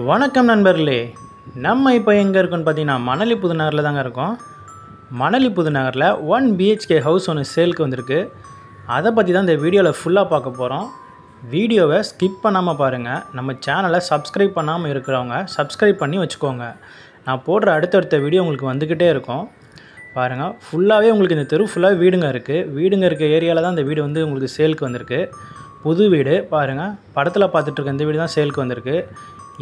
வணக்கம் நண்பர்களே. நம்ம இப்போ எங்கே இருக்கோன்னு பார்த்தீங்கன்னா மணலி புதுநகரில் தாங்க இருக்கோம். மணலி புதுநகரில் 1 BHK ஹவுஸ் ஒன்று சேலுக்கு வந்திருக்கு. அதை பற்றி தான் இந்த வீடியோவில் ஃபுல்லாக பார்க்க போகிறோம். வீடியோவை ஸ்கிப் பண்ணாமல் பாருங்கள். நம்ம சேனலை சப்ஸ்கிரைப் பண்ணாமல் இருக்கிறவங்க சப்ஸ்கிரைப் பண்ணி வச்சுக்கோங்க. நான் போடுற அடுத்தடுத்த வீடியோ உங்களுக்கு வந்துக்கிட்டே இருக்கும். பாருங்கள், ஃபுல்லாகவே உங்களுக்கு இந்த தெரு ஃபுல்லாக வீடுங்க இருக்குது. வீடுங்க இருக்க ஏரியாவில் தான் இந்த வீடு வந்து உங்களுக்கு சேலுக்கு வந்திருக்கு. புது வீடு பாருங்கள், படத்தில் பார்த்துட்ருக்க இந்த வீடு தான் சேலுக்கு வந்திருக்கு.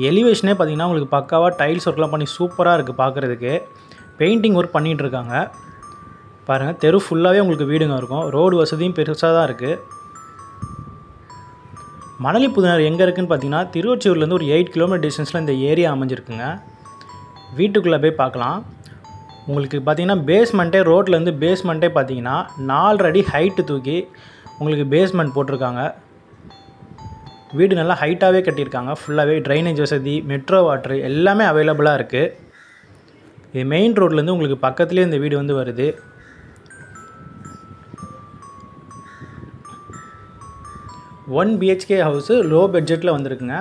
எலிவேஷனே பார்த்திங்கன்னா உங்களுக்கு பக்காவாக டைல்ஸ் ஒர்க்லாம் பண்ணி சூப்பராக இருக்குது பார்க்குறதுக்கு. பெயிண்டிங் ஒர்க் பண்ணிகிட்டு இருக்காங்க. பாருங்கள், தெரு ஃபுல்லாகவே உங்களுக்கு வீடுங்க இருக்கும். ரோடு வசதியும் பெருசாக தான் இருக்குது. மணலி புதுநகர் எங்கே இருக்குதுன்னு பார்த்தீங்கன்னா திருவொற்றியூர்லேருந்து ஒரு 8 கிலோமீட்டர் டிஸ்டன்ஸில் இந்த ஏரியா அமைஞ்சிருக்குங்க. வீட்டுக்குள்ளே போய் பார்க்கலாம். உங்களுக்கு பார்த்திங்கன்னா பேஸ்மெண்ட்டே ரோட்லேருந்து பேஸ்மெண்ட்டே பார்த்திங்கன்னா 4 அடி ஹைட்டு தூக்கி உங்களுக்கு பேஸ்மெண்ட் போட்டிருக்காங்க. வீடு நல்லா ஹைட்டாகவே கட்டியிருக்காங்க. ஃபுல்லாகவே ட்ரைனேஜ் வசதி, மெட்ரோ வாட்ரு எல்லாமே அவைலபிளாக இருக்குது. இது மெயின் ரோட்லேருந்து உங்களுக்கு பக்கத்துலேயே இந்த வீடு வந்து வருது. ஒன் BHK ஹவுஸு லோ பட்ஜெட்டில் வந்திருக்குங்க.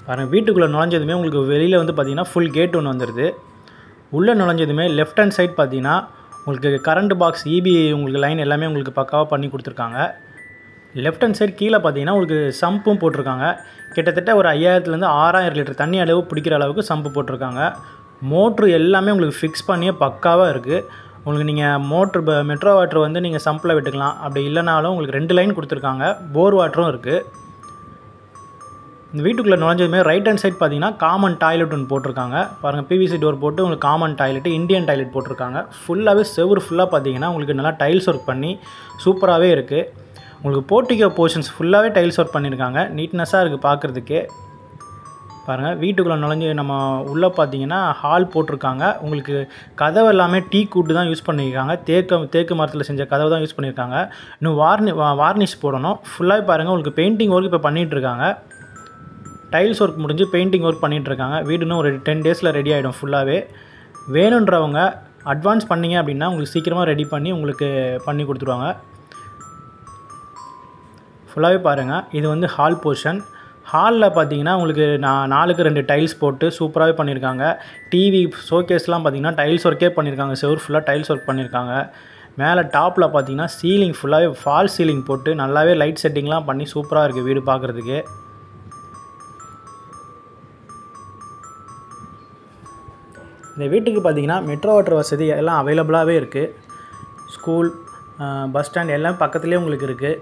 பாருங்கள், வீட்டுக்குள்ளே நுழைஞ்சதுமே உங்களுக்கு வெளியில் வந்து பார்த்திங்கன்னா ஃபுல் கேட் ஒன்று வந்துடுது. உள்ளே நுழைஞ்சதுமே லெஃப்ட் ஹேண்ட் சைட் பார்த்திங்கன்னா உங்களுக்கு கரண்ட் பாக்ஸ், EB உங்களுக்கு லைன் எல்லாமே உங்களுக்கு பக்காவாக பண்ணி கொடுத்துருக்காங்க. லெஃப்ட் ஹேண்ட் சைடு கீழே பார்த்தீங்கன்னா உங்களுக்கு சம்பும் போட்டிருக்காங்க. கிட்டத்தட்ட ஒரு 5000லேருந்து 6000 லிட்டர் தண்ணி அளவு பிடிக்கிற அளவுக்கு சம்பு போட்டிருக்காங்க. மோட்ரு எல்லாமே உங்களுக்கு ஃபிக்ஸ் பண்ணியே பக்காவாக இருக்குது. உங்களுக்கு நீங்கள் மோட்ரு மெட்ரோ வாட்ரு வந்து நீங்கள் சம்பில் விட்டுக்கலாம். அப்படி இல்லைனாலும் உங்களுக்கு 2 லைன் கொடுத்துருக்காங்க. போர் வாட்டரும் இருக்குது. இந்த வீட்டுக்குள்ளே நுழைஞ்சதுமே ரைட் ஹேண்ட் சைட் பார்த்தீங்கன்னா காமன் டாய்லெட் ஒன்று போட்டிருக்காங்க. பாருங்கள், PVC டோர் போட்டு உங்களுக்கு காமன் டாய்லெட்டு, இந்தியன் டாய்லெட் போட்டிருக்காங்க. ஃபுல்லாகவே செவுரு ஃபுல்லாக பார்த்தீங்கன்னா உங்களுக்கு நல்லா டைல்ஸ் ஒர்க் பண்ணி சூப்பராகவே இருக்குது. உங்களுக்கு போர்ட்டிகோ போர்ஷன்ஸ் ஃபுல்லாகவே டைல்ஸ் ஒர்க் பண்ணியிருக்காங்க. நீட்னஸாக இருக்குது பார்க்குறதுக்கே. பாருங்கள், வீட்டுக்குள்ளே நுழைஞ்சு நம்ம உள்ளே பார்த்தீங்கன்னா ஹால் போட்டிருக்காங்க. உங்களுக்கு கதவு எல்லாமே டீ கூட்டு தான் யூஸ் பண்ணியிருக்காங்க. தேக்கு மரத்தில் செஞ்ச கதவு தான் யூஸ் பண்ணியிருக்காங்க. இன்னும் வார்னிஷ் போடணும். ஃபுல்லாகவே பாருங்கள், உங்களுக்கு பெயிண்டிங் ஒர்க் இப்போ பண்ணிகிட்ருக்காங்க. டைல்ஸ் ஒர்க் முடிஞ்சு பெயிண்டிங் ஒர்க் பண்ணிகிட்ருக்காங்க. வீடு இன்னும் ஒரு 10 டேஸில் ரெடி ஆகிடும் ஃபுல்லாகவே. வேணுன்றவங்க அட்வான்ஸ் பண்ணிங்க அப்படின்னா உங்களுக்கு சீக்கிரமாக ரெடி பண்ணி உங்களுக்கு பண்ணி கொடுத்துருவாங்க. ஃபுல்லாகவே பாருங்கள், இது வந்து ஹால் போர்ஷன். ஹாலில் பார்த்தீங்கன்னா உங்களுக்கு 4க்கு 2 டைல்ஸ் போட்டு சூப்பராகவே பண்ணியிருக்காங்க. டிவி ஷோகேஸ்லாம் பார்த்தீங்கன்னா டைல்ஸ் ஒர்க்கே பண்ணியிருக்காங்க. செவுர் ஃபுல்லாக டைல்ஸ் ஒர்க் பண்ணியிருக்காங்க. மேலே டாப்பில் பார்த்தீங்கன்னா சீலிங் ஃபுல்லாகவே ஃபால் சீலிங் போட்டு நல்லாவே லைட் செட்டிங்லாம் பண்ணி சூப்பராக இருக்குது வீடு பார்க்குறதுக்கு. இந்த வீட்டுக்கு பார்த்தீங்கன்னா மெட்ரோ வாட்டர் வசதி எல்லாம் அவைலபிளாகவே இருக்குது. ஸ்கூல், பஸ் ஸ்டாண்ட் எல்லாம் பக்கத்துலேயே உங்களுக்கு இருக்குது.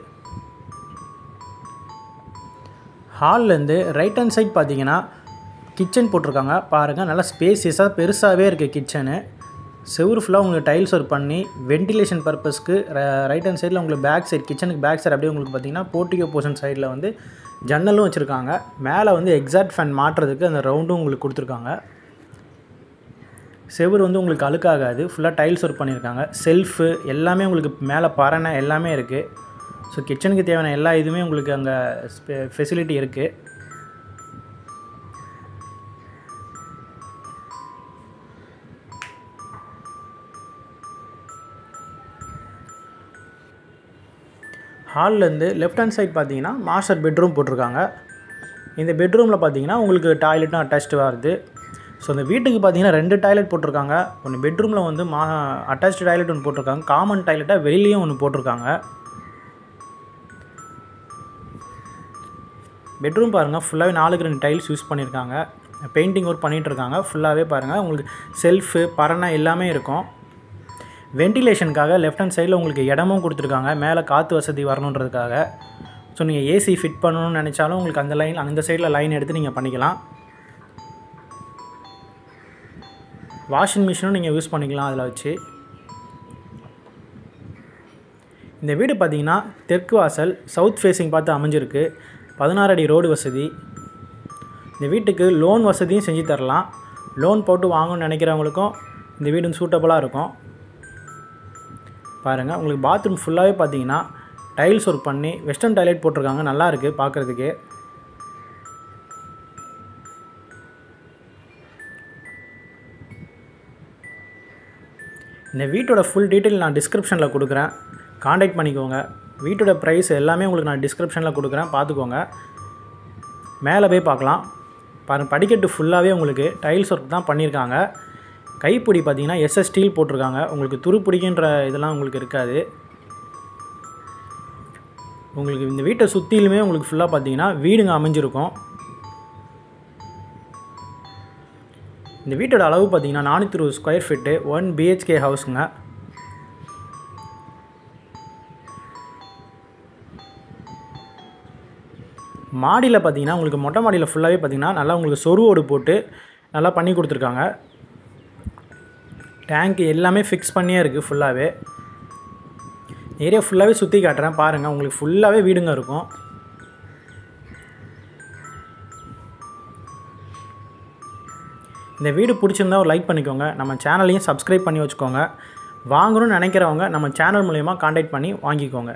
ஹால்லேருந்து ரைட் ஹேண்ட் சைட் பார்த்தீங்கன்னா கிச்சன் போட்டிருக்காங்க. பாருங்கள், நல்லா ஸ்பேசியஸாக பெருசாகவே இருக்குது கிச்சனு. செவுரு ஃபுல்லாக உங்களுக்கு டைல்ஸ் ஒர்க் பண்ணி வென்டிலேஷன் பர்பஸ்க்கு ரைட் ஹேண்ட் சைடில் உங்களுக்கு பேக் சைட், கிச்சனுக்கு பேக் சைடு அப்படியே உங்களுக்கு பார்த்தீங்கன்னா போர்ட்டிகோ போர்ஷன் சைடில் வந்து ஜன்னலும் வச்சுருக்காங்க. மேலே வந்து எக்ஸாக்ட் ஃபேன் மாட்டுறதுக்கு அந்த ரவுண்டும் உங்களுக்கு கொடுத்துருக்காங்க. செவுரு வந்து உங்களுக்கு அழுக்காகாது. ஃபுல்லாக டைல்ஸ் ஒர்க் பண்ணியிருக்காங்க. செல்ஃபு எல்லாமே உங்களுக்கு மேலே பரணை எல்லாமே இருக்குது. ஸோ கிச்சனுக்கு தேவையான எல்லா இதுவுமே உங்களுக்கு அங்கே ஃபெசிலிட்டி இருக்குது. ஹால்லேருந்து லெஃப்ட் ஹேண்ட் சைட் பார்த்தீங்கன்னா மாஸ்டர் பெட்ரூம் போட்டிருக்காங்க. இந்த பெட்ரூமில் பார்த்தீங்கன்னா உங்களுக்கு டாய்லெட்டும் அட்டாச்டு வருது. ஸோ இந்த வீட்டுக்கு பார்த்தீங்கன்னா 2 டாய்லெட் போட்டிருக்காங்க. ஒன்று பெட்ரூமில் வந்து அட்டாச்டு டாய்லெட் ஒன்று போட்டிருக்காங்க. காமன் டாய்லெட்டாக வெளியிலையும் ஒன்று போட்டிருக்காங்க. பெட்ரூம் பாருங்கள், ஃபுல்லாகவே 4க்கு 2 டைல்ஸ் யூஸ் பண்ணியிருக்காங்க. பெயிண்டிங் ஒர்க் பண்ணிகிட்ருக்காங்க. ஃபுல்லாகவே பாருங்கள், உங்களுக்கு செல்ஃபு பரணை எல்லாமே இருக்கும். வென்டிலேஷனுக்காக லெஃப்ட் ஹேண்ட் சைடில் உங்களுக்கு இடமும் கொடுத்துருக்காங்க. மேலே காற்று வசதி வரணுன்றதுக்காக. ஸோ நீங்கள் AC ஃபிட் பண்ணணும்னு நினச்சாலும் உங்களுக்கு அந்த சைடில் லைன் எடுத்து நீங்கள் பண்ணிக்கலாம். வாஷிங் மிஷினும் நீங்கள் யூஸ் பண்ணிக்கலாம் அதில் வச்சு. இந்த வீடு பார்த்திங்கன்னா தெற்கு வாசல் சவுத் ஃபேஸிங் பார்த்து அமைஞ்சிருக்கு. 16 அடி ரோடு வசதி. இந்த வீட்டுக்கு லோன் வசதியும் செஞ்சு தரலாம். லோன் போட்டு வாங்கணும்னு நினைக்கிறவங்களுக்கும் இந்த வீடு சூட்டபுளாக இருக்கும். பாருங்கள், உங்களுக்கு பாத்ரூம் ஃபுல்லாகவே பார்த்தீங்கன்னா டைல்ஸ் ஒர்க் பண்ணி வெஸ்டர்ன் டாய்லெட் போட்டிருக்காங்க. நல்லா இருக்குது பார்க்குறதுக்கு. இந்த வீட்டோட ஃபுல் டீட்டெயில் நான் டிஸ்கிரிப்ஷனில் கொடுக்குறேன். காண்டாக்ட் பண்ணிக்கோங்க. வீட்டோட ப்ரைஸ் எல்லாமே உங்களுக்கு நான் டிஸ்கிரிப்ஷனில் கொடுக்குறேன், பார்த்துக்கோங்க. மேலே போய் பார்க்கலாம். பாருங்கள், படிக்கட்டு ஃபுல்லாகவே உங்களுக்கு டைல்ஸ் ஒர்க் தான் பண்ணியிருக்காங்க. கைப்பிடி பார்த்திங்கன்னா எஸ்எஸ் ஸ்டீல் போட்டிருக்காங்க. உங்களுக்கு துருப்பிடிக்கின்ற இதெல்லாம் உங்களுக்கு இருக்காது. உங்களுக்கு இந்த வீட்டை சுற்றிலுமே உங்களுக்கு ஃபுல்லாக பார்த்திங்கன்னா வீடுங்க அமைஞ்சிருக்கும். இந்த வீட்டோட அளவு பார்த்திங்கன்னா 420 ஸ்கொயர் ஃபீட்டு, 1 BHK ஹவுஸுங்க. மாடியில் பார்த்திங்கன்னா உங்களுக்கு மொட்டை மாடியில் ஃபுல்லாகவே பார்த்திங்கன்னா நல்லா உங்களுக்கு சொருவோடு போட்டு நல்லா பண்ணி கொடுத்துருக்காங்க. டேங்க் எல்லாமே ஃபிக்ஸ் பண்ணியே இருக்குது. ஃபுல்லாகவே ஏரியா ஃபுல்லாகவே சுற்றி காட்டுறேன் பாருங்கள். உங்களுக்கு ஃபுல்லாகவே வீடுங்க இருக்கும். இந்த வீடு பிடிச்சிருந்தா ஒரு லைக் பண்ணிக்கோங்க. நம்ம சேனலையும் சப்ஸ்கிரைப் பண்ணி வச்சுக்கோங்க. வாங்கணும்னு நினைக்கிறவங்க நம்ம சேனல் மூலயமா காண்டாக்ட் பண்ணி வாங்கிக்கோங்க.